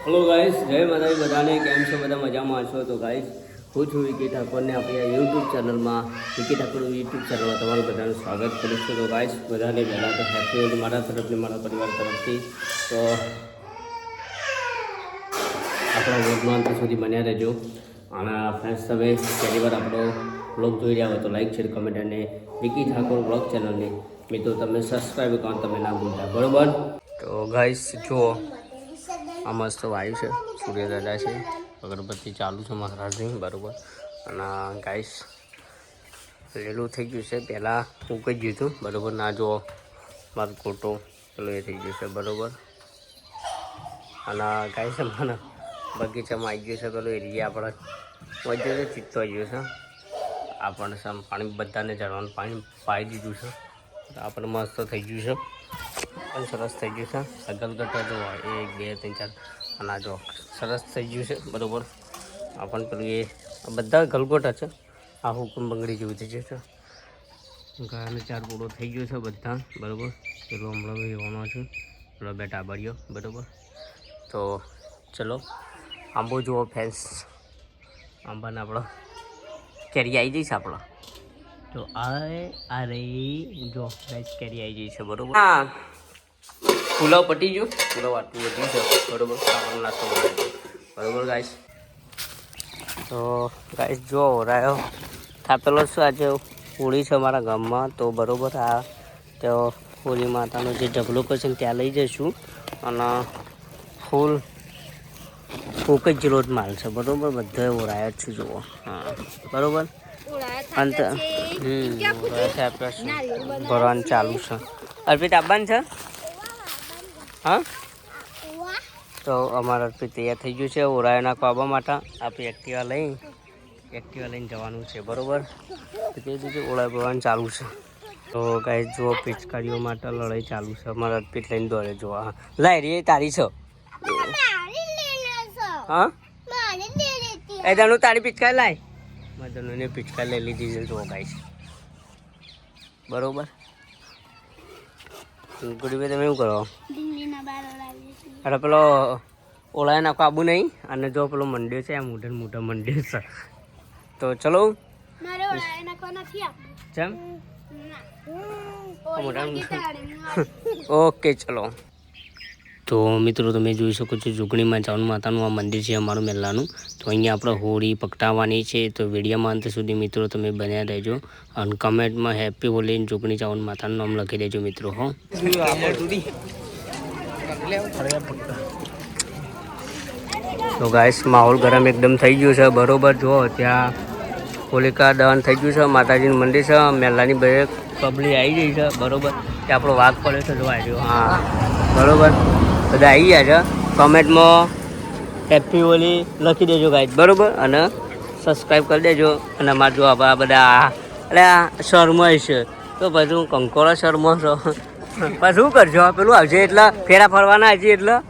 Hello guys, जय माताजी बधाने केम छो बधा मजामां हशो। तो गाइस હું છું વિકી ઠાકોરને આપણી આ યુટ્યુબ ચેનલમાં વિકી ઠાકોર યુટ્યુબ ચેનલમાં તમારું બધાનું સ્વાગત કરું છું। તો ગાઈસ બધાને પહેલાં તો હેપી હોલી મારા તરફથી, મારા પરિવાર તરફથી। તો આપણા વ્લોગમાં અંત સુધી બન્યા રહેજો। અને ફ્રેન્ડ્સ, તમે પહેલી વાર આપણો વ્લોગ જોઈ રહ્યા હોય તો લાઈક શેર કમેન્ટ અને વિકી ઠાકોર વ્લોગ ચેનલને મિત્રો તમે સબસ્ક્રાઈબ કરવાનું તમે ના ભૂલતા, બરાબર। તો ગાઈસ જુઓ, આ મસ્ત વાયુ છે, સૂર્યદાદા છે, અગરબત્તી ચાલુ છે મહારાજની, બરાબર। અને ગાઈસ લીલું થઈ ગયું છે, પહેલાં હું કહી ગયું હતું, બરાબર। ના જો મારો ખોટો પેલો એ થઈ ગયું છે, બરાબર। અને ગાઈસ મને બગીચામાં આવી ગયું છે પેલો એરિયા આપણે વધુ ચિત્તો આવી ગયો છે। આપણને સમ પાણી બધાને ઝાડવાનું પાણી પાઈ દીધું છે, તો આપણે મસ્ત થઈ ગયું છે, પણ સરસ થઈ ગયું છે। ગલગટા જો 1 2 3 4 અને આ જો સરસ થઈ ગયું છે, બરાબર। આપણને પેલું એ બધા ગલગોટા છે, આ હુકમ બંગડી જેવું થઈ ગયું છે। ગાયને 4 પૂરો થઈ ગયો છે બધા, બરાબર। પેલો હમણાં લેવાનો છે, પેલો બે ટાબરીઓ, બરાબર। તો ચલો આંબો જુઓ ફ્રેન્ડ્સ, આંબાને આપણો કેરી આવી જઈશ આપણો, તો આ રહી જો ગાઈસ કેરી આવી જઈ છે, બરાબર। હા, પુલાવ પટી ગયો, પુલાવ આટલું વધી છે, બરાબર। ખાવાનો નાસ્તો બનાવી, બરાબર ગાઈસ। તો ગાઈસ જો રાયો થાપેલો છે, આજે હોળી છે અમારા ગામમાં, તો બરાબર આ તો હોળી માતાનો જે ઢગલો છે ને ત્યાં લઈ જઈશું। અને ફૂલ ફૂક જ જેલો જ માલ છે, બરાબર। બધા ઓરાયા જ છે જુઓ, હા બરાબર। અંત ભરવાનું ચાલુ છે। અર્પિત આવવાનું છે, હા। તો અમારા અર્પિત તૈયાર થઈ ગયું છે ઓરાયના કાબા માટે। આપણે એક્ટિવા લઈને જવાનું છે, બરાબર। તે રીતે ઓળાય ભરવાનું ચાલુ છે। તો ગાઈસ જુઓ પિચકારીઓ માટે લડાઈ ચાલુ છે, અમારા અર્પિત લઈને દોડે જોવા। લાય રે તારી છે, હા એ તનું તારી પિચકારી લાય, મેં તને પિચકારી લઈ લીધી છે જુઓ ગાઈસ, બરાબર। ગુડીભાઈ તમે શું કરો? અરે પેલો ઓળાય નાખો આબુ નહીં, અને જો પેલો મંદિર છે, આ મોટા મંદિર છે, તો ચલો ચમ ઓકે ચલો। તો મિત્રો તમે જોઈ શકો છો જોગણીમાં ચાવણ માતાનું આ મંદિર છે અમારું મેલ્લાનું। તો અહીંયા આપણે હોળી પકટાવવાની છે, તો વિડીયોમાં અંત સુધી મિત્રો તમે બન્યા રહેજો અને કમેન્ટમાં હેપી હોલી જોગણી ચાવણ માતાનું નામ લખી દેજો મિત્રો, હો। તો ગાઈસ માહોલ ગરમ એકદમ થઈ ગયું છે, બરાબર। જુઓ ત્યાં હોલિકા દહન થઈ ગયું છે, માતાજીનું મંદિર છે, મેલ્લાની બે કબલી આવી ગઈ છે, બરાબર। ત્યાં આપણો વાઘ પડ્યો છે, જોવા આવ્યો, હા બરાબર। બધા આવી ગયા છે, કોમેન્ટમાં હેપી હોલી લખી દેજો ગાઈસ, બરાબર। અને સબસ્ક્રાઈબ કરી દેજો। અને અમારે જો આ બધા એટલે આ શર્મા છે, તો પછી હું કંકોરા શર્મા છો, પછી શું કરજો પેલું આવશે એટલે ફેરા ફરવાના હજી એટલે